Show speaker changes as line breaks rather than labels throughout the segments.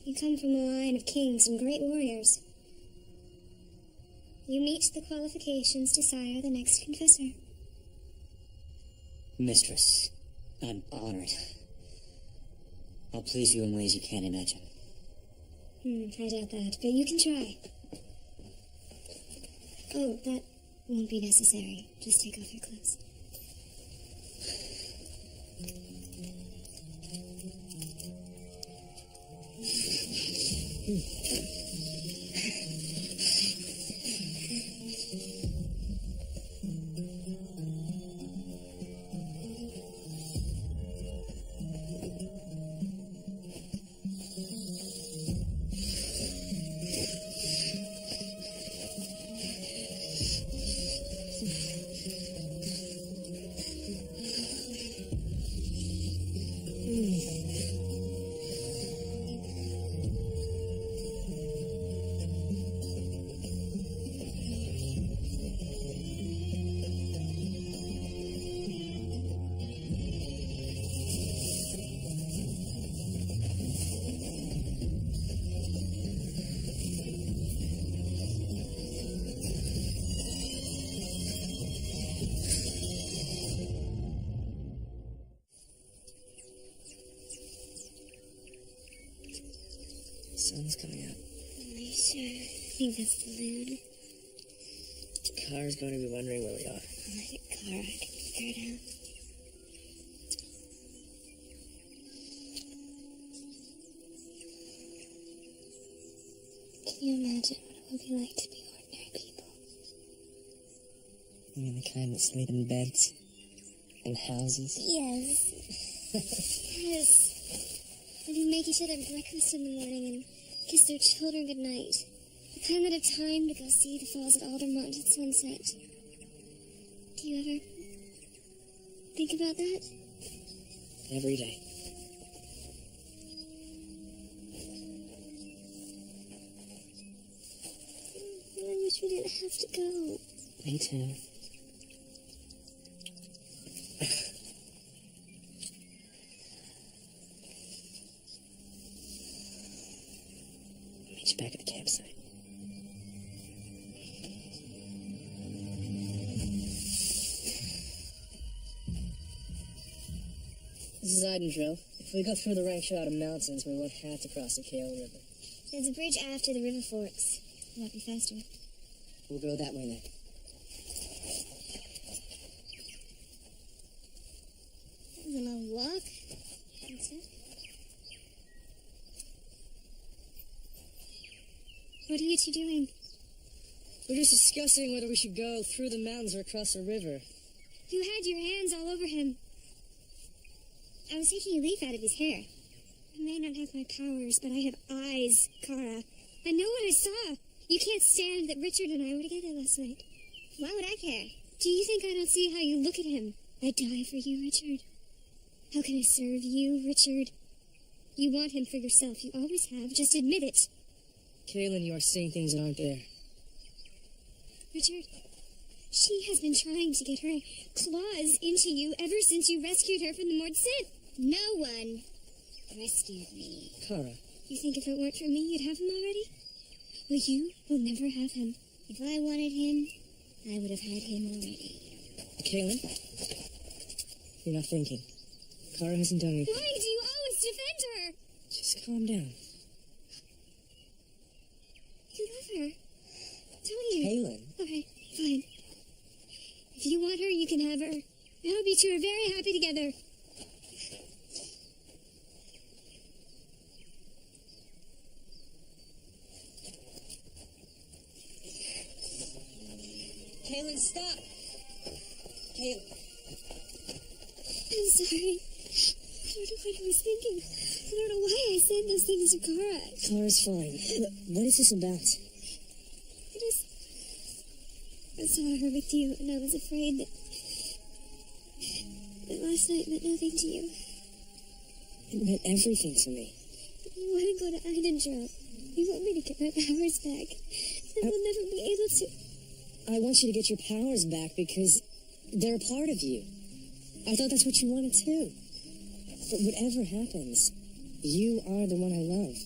You come from a line of kings and great warriors. You meet the qualifications to sire the next confessor.
Mistress, I'm honored. I'll please you in ways you can't imagine.
I doubt that, but you can try. Oh, that won't be necessary. Just take off your clothes.
Sun's coming up.
Are you sure? I think that's the moon.
Kara's going to be wondering where we are.
I think Kara can figure it out. Can you imagine what it would be like to be ordinary people?
You mean the kind that sleep in beds? In houses?
Yes. Yes. And who make each other breakfast in the morning and kiss their children goodnight. The kind that have time to go see the falls at Aldermont at sunset. Do you ever think about that?
Every day.
I wish we didn't have to go.
Me too. Meet you back at the campsite. This is Idendrill. If we go through the rank shot of mountains, we won't have to cross the Kale River.
There's a bridge after the river forks. That'll be faster.
We'll go that way then.
That was a long walk. That's it. What are you two doing?
We're just discussing whether we should go through the mountains or across a river.
You had your hands all over him. I was taking a leaf out of his hair. I may not have my powers, but I have eyes, Kara. I know what I saw. You can't stand that Richard and I were together last night. Why would I care? Do you think I don't see how you look at him? I'd die for you, Richard. How can I serve you, Richard? You want him for yourself. You always have. Just admit it.
Kaylin, you are seeing things that aren't there.
Richard, she has been trying to get her claws into you ever since you rescued her from the Mord Sith. No one rescued me.
Kara.
You think if it weren't for me, you'd have him already? Well, you will never have him. If I wanted him, I would have had him already.
Kaylin, you're not thinking. Kara hasn't done anything.
Why do you always defend her?
Just calm down.
You love her, don't you?
Kaylin.
Okay, fine. If you want her, you can have her. I hope you two are very happy together.
Kaylin, stop! Kaylin.
I'm sorry. I don't know what I was thinking. I don't know why I said those things to Kara.
Kara's fine. What is this about?
I saw her with you, and I was afraid that last night meant nothing to you.
It meant everything to me.
You want to go to Idendrill. You want me to get my powers back. And we'll never be able to...
I want you to get your powers back because they're a part of you. I thought that's what you wanted too. But whatever happens, you are the one I love.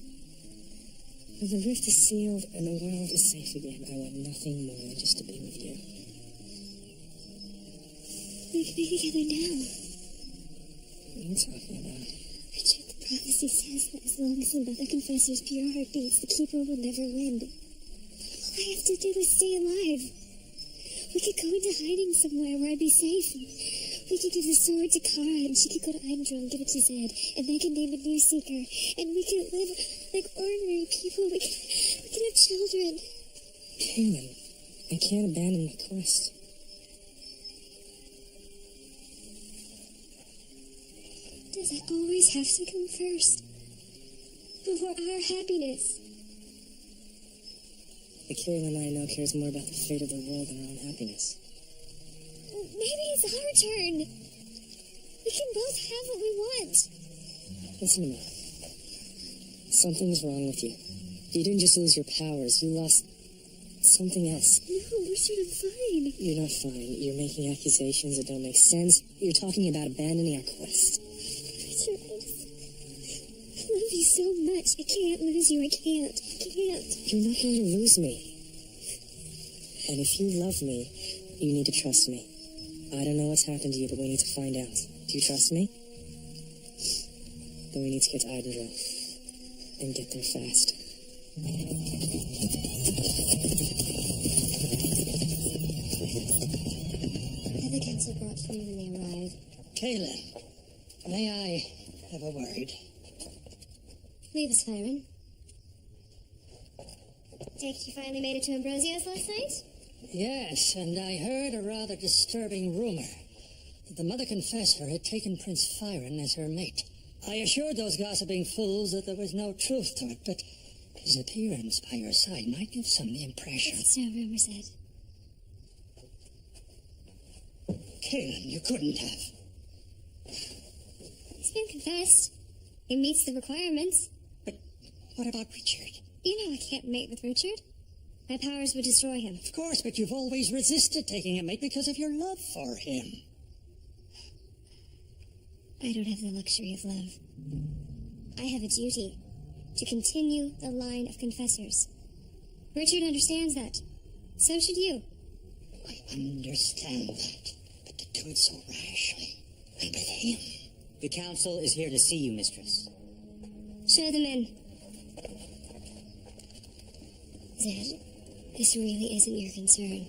When the rift is sealed and the world is safe again, I want nothing more than just to be with you.
We can be together now.
What are you talking about?
Richard, the prophecy says that as long as the Mother Confessor's pure heart beats, the Keeper will never win. All I have to do is stay alive. We could go into hiding somewhere where I'd be safe. We could give the sword to Kara, and she could go to Eindril and give it to Zed, and they could name a new seeker, and we could live like ordinary people. We could have children.
Kaylin, I can't abandon my quest.
Does that always have to come first? Before our happiness?
The Kaylin I know cares more about the fate of the world than her own happiness.
Maybe it's our turn. We can both have what we want.
Listen to me. Something's wrong with you. You didn't just lose your powers, you lost something else.
No, Richard, I'm fine.
You're not fine. You're making accusations that don't make sense. You're talking about abandoning our quest.
Richard, I love you so much. I can't lose you. I can't.
You're not going to lose me. And if you love me, you need to trust me. I don't know what's happened to you, but we need to find out. Do you trust me? Then we need to get to Eindril. And get there fast.
Have the council brought to me when they arrive?
Kaylin, may I have a word?
Leave us, Fyron. Take it you finally made it to Ambrosio's last night?
Yes, and I heard a rather disturbing rumor that the Mother Confessor had taken Prince Fyron as her mate. I assured those gossiping fools that there was no truth to it, but his appearance by your side might give some the impression.
That's no rumor said.
Kaylin, you couldn't have.
He's been confessed. He meets the requirements.
But what about Richard?
You know I can't mate with Richard. My powers would destroy him.
Of course, but you've always resisted taking a mate because of your love for him.
I don't have the luxury of love. I have a duty to continue the line of confessors. Richard understands that. So should you.
I understand that, but to do it so rashly, and with him.
The council is here to see you, mistress.
Show them in. Zed, this really isn't your concern.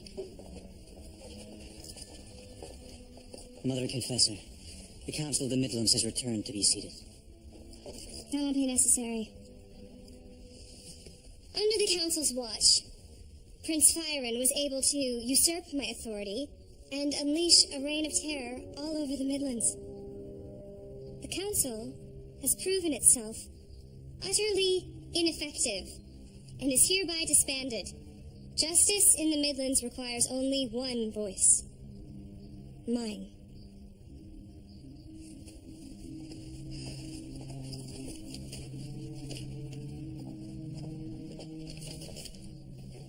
Mother Confessor, the Council of the Midlands has returned to be seated.
That won't be necessary. Under the Council's watch, Prince Fyron was able to usurp my authority and unleash a reign of terror all over the Midlands. The Council has proven itself utterly ineffective and is hereby disbanded. Justice in the Midlands requires only one voice. Mine.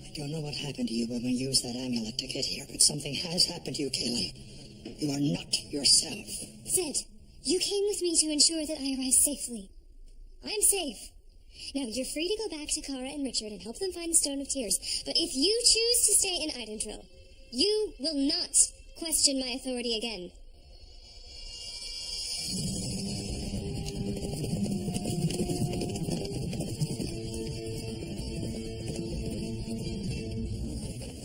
I don't know what happened to you when we used that amulet to get here, but something has happened to you, Kaylin. You are not yourself.
Zed, you came with me to ensure that I arrive safely. I'm safe. Now, you're free to go back to Kara and Richard and help them find the Stone of Tears. But if you choose to stay in Eindril, you will not question my authority again.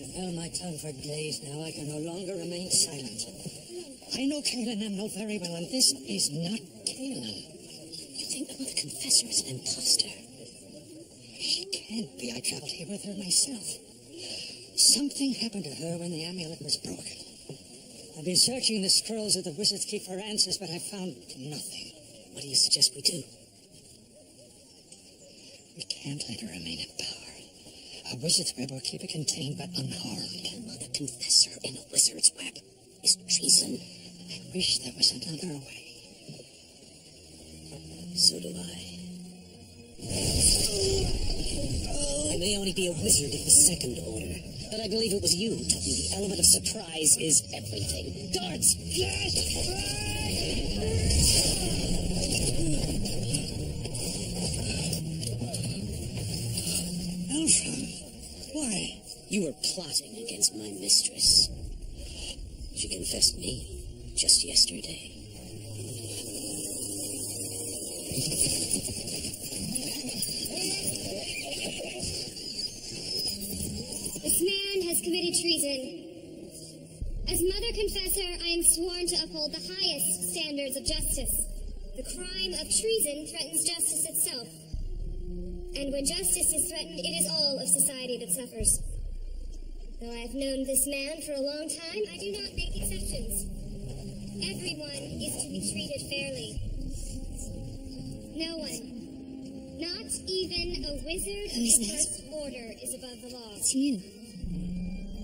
I've held my tongue for days now. I can no longer remain silent. I know Kaylin Amno very well, and this is not Kaylin. You think the Mother Confessor is an imposter? She can't be. I traveled here with her myself. Something happened to her when the amulet was broken. I've been searching the scrolls of the Wizard's Keep for answers, but I found nothing.
What do you suggest we do?
We can't let her remain in power. A wizard's web will keep it contained but unharmed.
A Mother Confessor in a wizard's web is treason.
I wish there was another way.
So do I. I may only be a wizard of the second order, but I believe it was you who taught me the element of surprise is everything. Guards!
come from? Why?
You were plotting against my mistress. She confessed me just yesterday.
This man has committed treason. As Mother Confessor, I am sworn to uphold the highest standards of justice. The crime of treason threatens justice itself. And when justice is threatened, it is all of society that suffers. Though I have known this man for a long time, I do not make exceptions. Everyone is to be treated fairly. No one, not even a wizard of the First Order, is above the law.
It's you.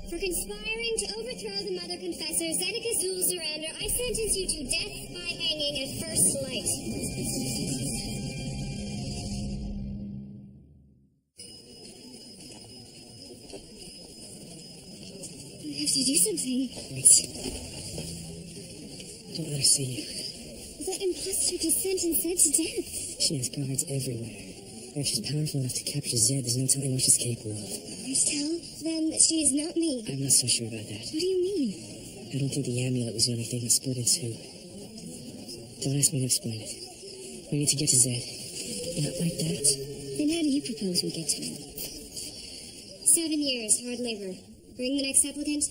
For conspiring to overthrow the Mother Confessor, Zedekiah Zulzerander, I sentence you to death by hanging at first light. I have to do something.
Wait. Don't let her see you.
That imposter just sentenced Zed to death.
She has guards everywhere. And if she's powerful enough to capture Zed, there's no telling what she's capable of.
Please tell them that she is not me.
I'm not so sure about that.
What do you mean?
I don't think the amulet was the only thing that split in two. Don't ask me to explain it. We need to get to Zed. Not like that.
Then how do you propose we get to him? 7 years, hard labor. Bring the next applicant.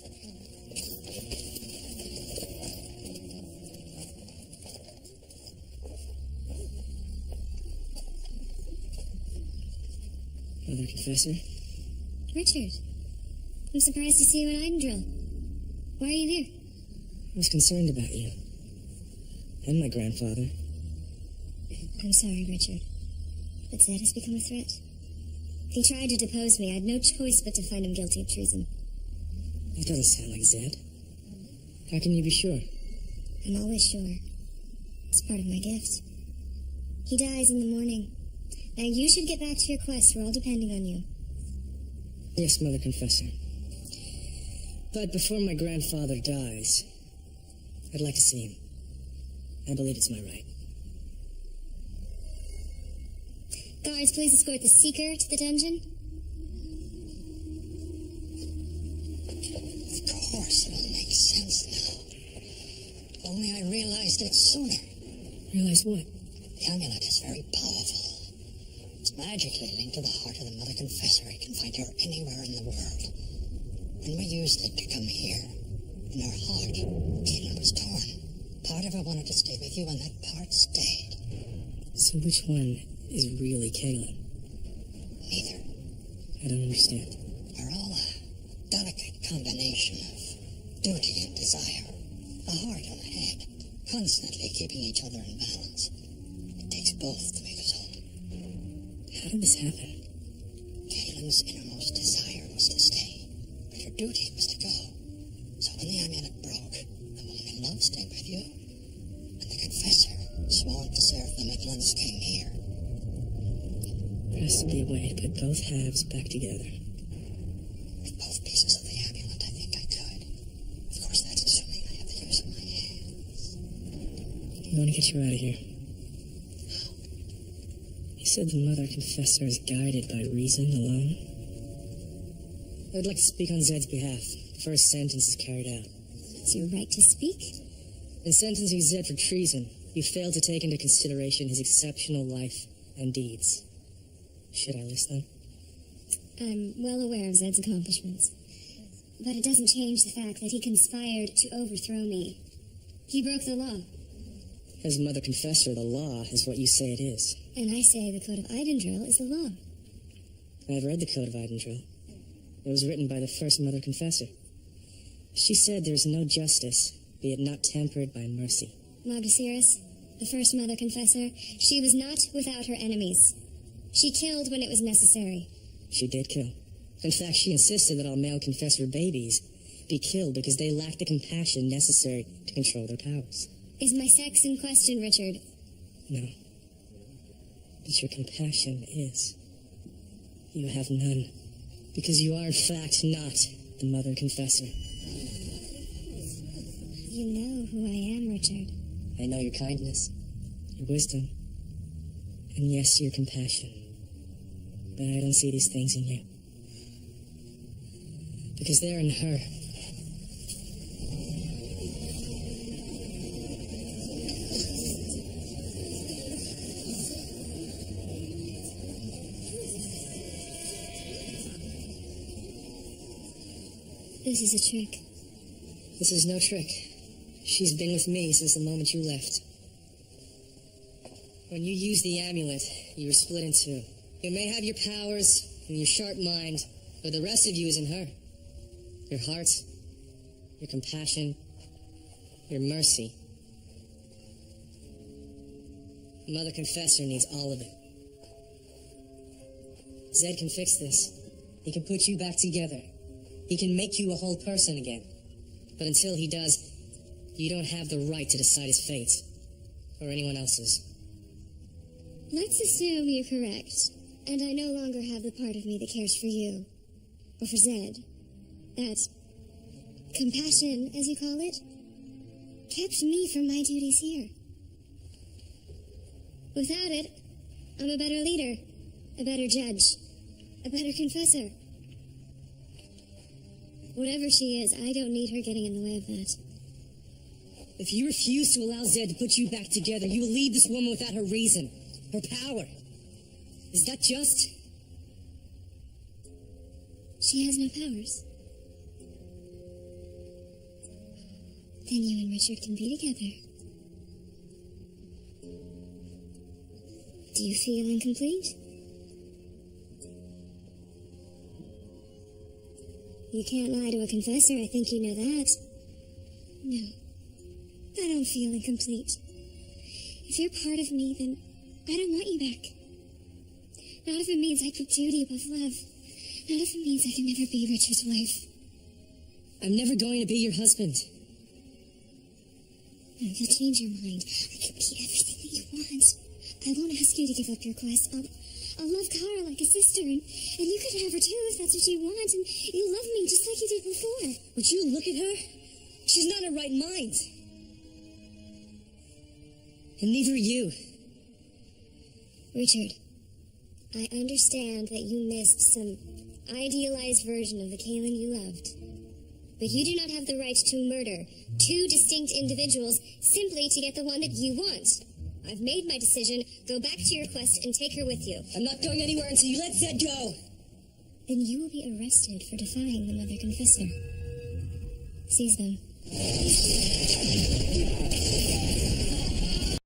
Mother Confessor?
Richard. I'm surprised to see you in Eidendrill. Why are you here?
I was concerned about you. And my grandfather.
I'm sorry, Richard. But Zed has become a threat. He tried to depose me. I had no choice but to find him guilty of treason.
That doesn't sound like Zed. How can you be sure?
I'm always sure. It's part of my gift. He dies in the morning. Now you should get back to your quest. We're all depending on you.
Yes, Mother Confessor. But before my grandfather dies, I'd like to see him. I believe it's my right.
Guards, please escort the Seeker to the dungeon.
Of course, it all makes sense now. If only I realized it sooner.
Realize what?
The amulet is very powerful. It's magically linked to the heart of the Mother Confessor. It can find her anywhere in the world. When we used it to come here, in her heart, Kaelin was torn. Part of her wanted to stay with you, and that part stayed.
So which one is really Kaelin?
Neither.
I don't understand.
They're all a delicate combination of duty and desire. A heart and a head, constantly keeping each other in balance. It takes both to make us whole.
How did this happen?
Kaelin's innermost desire was to stay, but her duty was to go. So when the amulet broke, the woman in love stayed with you, and the confessor, sworn to serve the Midlands, came here.
There has to be a way to put both halves back together.
With both pieces of the amulet, I think I could. Of course, that's assuming I have the use of my hands.
I want to get you out of here. You said the Mother Confessor is guided by reason alone? I'd like to speak on Zed's behalf. The first sentence is carried out.
It's your right to speak.
In sentencing Zed for treason, you failed to take into consideration his exceptional life and deeds. Should I list them?
I'm well aware of Zed's accomplishments. But it doesn't change the fact that he conspired to overthrow me. He broke the law.
As Mother Confessor, the law is what you say it is.
And I say the Code of Eidendrill is the law.
I've read the Code of Eidendrill. It was written by the first Mother Confessor. She said there is no justice, be it not tempered by mercy.
Magdaciris, the first Mother Confessor, she was not without her enemies. She killed when it was necessary.
She did kill. In fact, she insisted that all male confessor babies be killed because they lacked the compassion necessary to control their powers.
Is my sex in question, Richard?
No. But your compassion is. You have none. Because you are, in fact, not the Mother Confessor.
You know who I am, Richard.
I know your kindness, your wisdom, and yes, your compassion. But I don't see these things in you. because they're in her.
This is a trick.
This is no trick. She's been with me since the moment you left. When you used the amulet, you were split in two. You may have your powers and your sharp mind, but the rest of you is in her. Your heart, your compassion, your mercy. Mother Confessor needs all of it. Zed can fix this. He can put you back together. He can make you a whole person again. But until he does, you don't have the right to decide his fate. Or anyone else's.
Let's assume you're correct, and I no longer have the part of me that cares for you. Or for Zed. That compassion, as you call it, kept me from my duties here. Without it, I'm a better leader, a better judge, a better confessor. Whatever she is, I don't need her getting in the way of that.
If you refuse to allow Zed to put you back together, you will leave this woman without her reason, her power. Is that just?
She has no powers. Then you and Richard can be together. Do you feel incomplete? You can't lie to a confessor, I think you know that. No, I don't feel incomplete. If you're part of me, then I don't want you back. Not if it means I put duty above love. Not if it means I can never be Richard's wife.
I'm never going to be your husband.
No, you'll change your mind. I can be everything that you want. I won't ask you to give up your quest. I'll love Kara like a sister, and you can have her too if that's what you want, and you love me just like you did before.
Would you look at her? She's not in her right mind. And neither are you.
Richard, I understand that you missed some idealized version of the Kaelin you loved. But you do not have the right to murder two distinct individuals simply to get the one that you want. I've made my decision. Go back to your quest and take her with you.
I'm not going anywhere until you let Zed go.
Then you will be arrested for defying the Mother Confessor. Seize them.